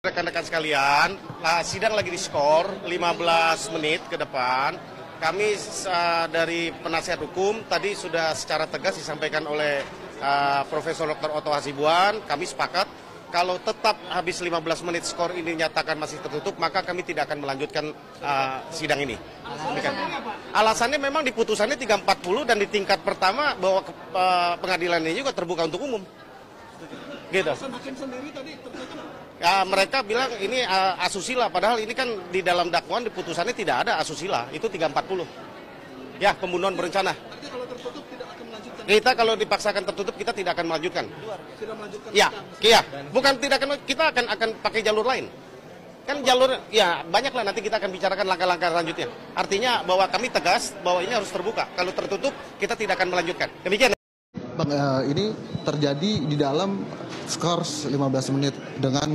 Rekan-rekan sekalian, sidang lagi diskor 15 menit ke depan. Kami dari penasihat hukum tadi sudah secara tegas disampaikan oleh Profesor Dr. Otto Hasibuan. Kami sepakat kalau tetap habis 15 menit skor ini nyatakan masih tertutup, maka kami tidak akan melanjutkan sidang ini. Alasannya memang di putusannya 340 dan di tingkat pertama bahwa pengadilan ini juga terbuka untuk umum. Gitu. Ya, mereka bilang ini asusila, padahal ini kan di dalam dakwaan di putusannya tidak ada asusila, itu 340. Ya, pembunuhan berencana. Nanti kalau tertutup tidak akan melanjutkan. Kita kalau dipaksakan tertutup kita tidak akan melanjutkan. Tidak melanjutkan. Ya, iya. Bukan tidak akan, kita akan pakai jalur lain. Kan jalur, ya banyaklah nanti kita akan bicarakan langkah-langkah selanjutnya. Artinya bahwa kami tegas bahwa ini harus terbuka. Kalau tertutup kita tidak akan melanjutkan. Demikian. Bang, ini terjadi di dalam skor 15 menit dengan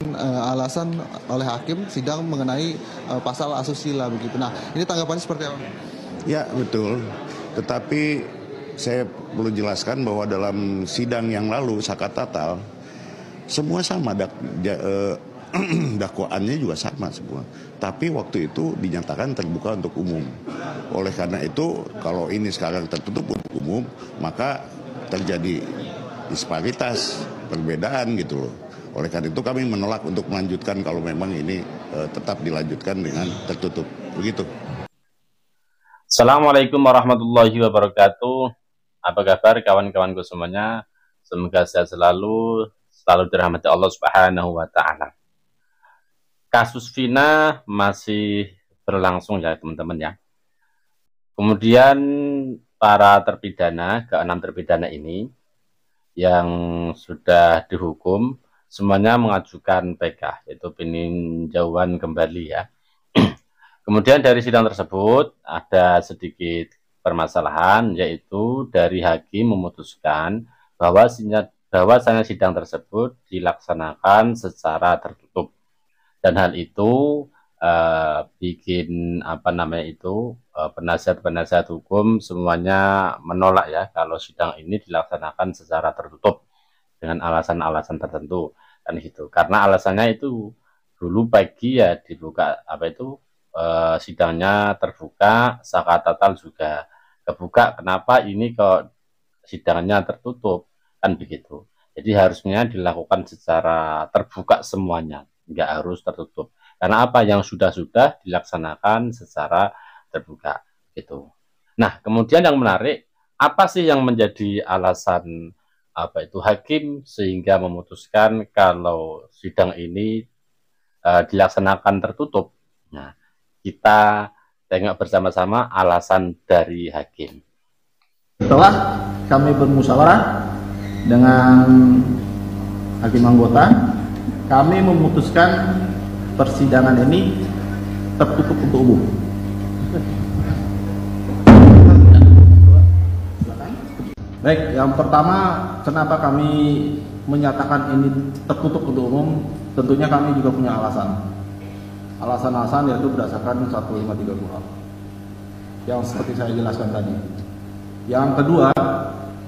alasan oleh hakim sidang mengenai pasal asusila begitu. Nah, ini tanggapannya seperti apa? Ya, betul. Tetapi saya perlu jelaskan bahwa dalam sidang yang lalu Sakatatal semua sama dakwaannya juga sama semua. Tapi waktu itu dinyatakan terbuka untuk umum. Oleh karena itu, kalau ini sekarang tertutup untuk umum, maka terjadi disparitas, perbedaan gitu loh. Oleh karena itu kami menolak untuk melanjutkan kalau memang ini tetap dilanjutkan dengan tertutup. Begitu. Assalamualaikum warahmatullahi wabarakatuh. Apa kabar kawan-kawanku semuanya? Semoga sehat selalu dirahmati Allah Subhanahu wa taala. Kasus Vina masih berlangsung ya teman-teman ya. Kemudian para terpidana, ke-6 terpidana ini yang sudah dihukum semuanya mengajukan PK, yaitu peninjauan kembali ya. Kemudian dari sidang tersebut ada sedikit permasalahan, yaitu dari hakim memutuskan bahwasanya sidang tersebut dilaksanakan secara tertutup, dan hal itu bikin penasihat hukum semuanya menolak ya kalau sidang ini dilaksanakan secara tertutup dengan alasan-alasan tertentu kan gitu. Karena alasannya itu dulu pagi ya dibuka sidangnya terbuka, Sakatatal juga kebuka. Kenapa ini kok sidangnya tertutup kan begitu. Jadi harusnya dilakukan secara terbuka semuanya, nggak harus tertutup. Karena apa yang sudah dilaksanakan secara terbuka gitu. Nah, kemudian yang menarik, apa sih yang menjadi alasan hakim sehingga memutuskan kalau sidang ini dilaksanakan tertutup? Nah, kita tengok bersama-sama alasan dari hakim. Setelah kami bermusyawarah dengan hakim anggota, kami memutuskan persidangan ini tertutup untuk umum. Baik, yang pertama kenapa kami menyatakan ini tertutup untuk umum, tentunya kami juga punya alasan. Alasan-alasan yaitu berdasarkan 1530 yang seperti saya jelaskan tadi. Yang kedua,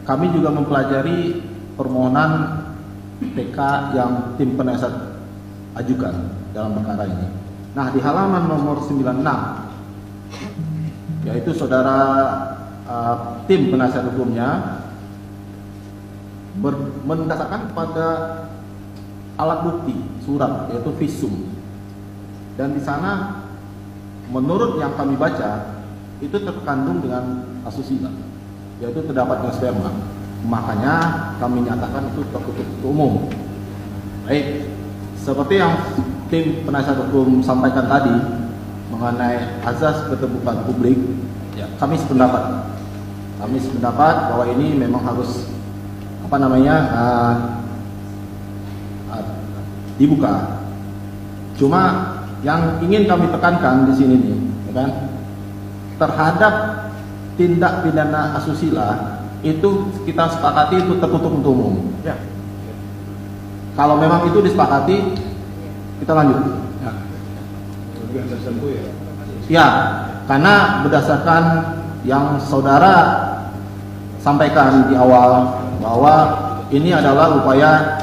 kami juga mempelajari permohonan PK yang tim penasihat ajukan dalam perkara ini. Nah, di halaman nomor 96, yaitu saudara tim penasihat hukumnya mendasarkan pada alat bukti surat, yaitu visum. Dan di sana, menurut yang kami baca, itu terkandung dengan asusila, yaitu terdapatnya sperma. Makanya kami nyatakan itu tertutup umum. Baik, seperti yang tim penasihat hukum sampaikan tadi mengenai azas keterbukaan publik, ya, kami sependapat bahwa ini memang harus dibuka. Cuma yang ingin kami tekankan di sini nih, ya kan, terhadap tindak pidana asusila itu kita sepakati itu tertutup untuk umum. Ya. Kalau memang itu disepakati, kita lanjut. Ya, karena berdasarkan yang saudara sampaikan di awal bahwa ini adalah upaya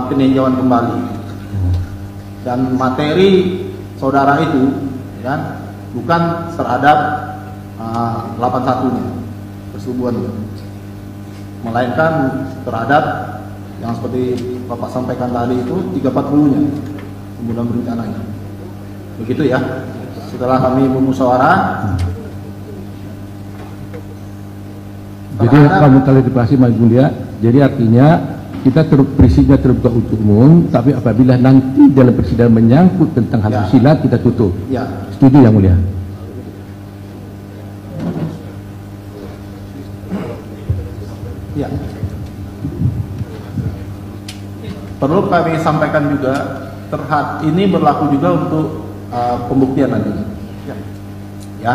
peninjauan kembali. dan materi saudara itu, ya kan, bukan terhadap 81-nya persetubuhan, melainkan terhadap yang seperti Bapak sampaikan tadi itu 340-nya pembunuhan berencananya. Begitu ya. Setelah kami bermusyawarah, jadi kami klarifikasi Mas Mulia, jadi artinya kita prinsipnya terbuka untuk umum, tapi apabila nanti dalam persidangan menyangkut tentang hal asusila kita tutup. ya, Setuju Yang Mulia? ya. Perlu kami sampaikan juga, ini berlaku juga untuk pembuktian nantinya. Ya,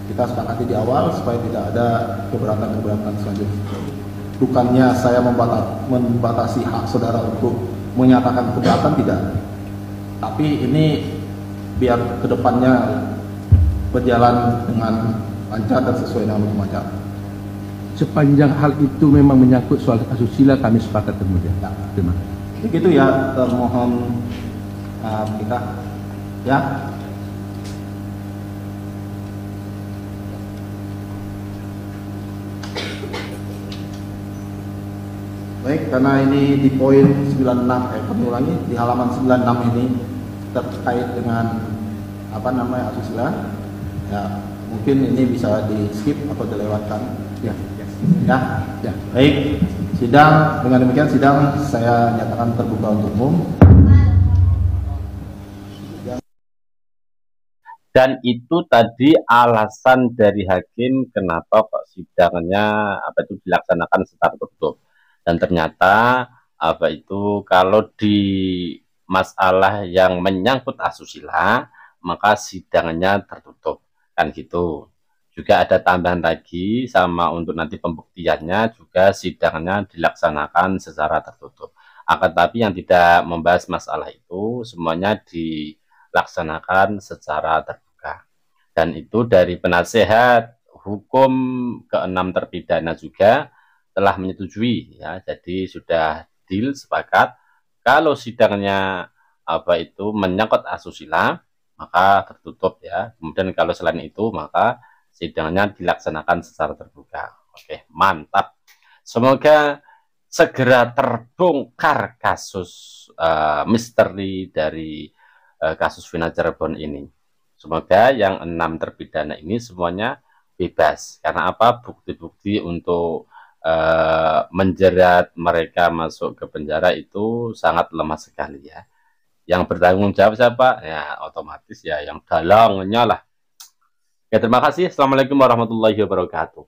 kita sepakati di awal supaya tidak ada keberatan selanjutnya. Bukannya saya membatasi hak saudara untuk menyatakan keberatan, tidak. Tapi ini biar kedepannya berjalan dengan lancar dan sesuai dengan hukum acara. Sepanjang hal itu memang menyangkut soal asusila, kami sepakat kemudian. Ya. Terima kasih. Begitu ya, termohon kita ya. Baik, karena ini di poin 96, kami ulangi, di halaman 96 ini terkait dengan asusila, ya mungkin ini bisa di skip atau dilewatkan. Ya. Baik, dengan demikian sidang saya nyatakan terbuka untuk umum. Dan itu tadi alasan dari hakim kenapa kok sidangnya dilaksanakan secara tertutup. Dan ternyata kalau di masalah yang menyangkut asusila maka sidangnya tertutup, kan gitu. Juga ada tambahan lagi, sama untuk nanti pembuktiannya juga sidangnya dilaksanakan secara tertutup. Akan tapi yang tidak membahas masalah itu semuanya dilaksanakan secara terbuka. Dan itu dari penasehat hukum ke-6 terpidana juga telah menyetujui, ya. Jadi sudah deal, sepakat kalau sidangnya menyangkut asusila maka tertutup, ya. Kemudian kalau selain itu maka sidangnya dilaksanakan secara terbuka. Oke, mantap. Semoga segera terbongkar kasus misteri dari kasus Vina Cirebon ini. Semoga yang 6 terpidana ini semuanya bebas. Karena apa? Bukti-bukti untuk menjerat mereka masuk ke penjara itu sangat lemah sekali, ya. Yang bertanggung jawab siapa? Ya otomatis ya yang dalangnya lah. Ya, terima kasih. Assalamualaikum warahmatullahi wabarakatuh.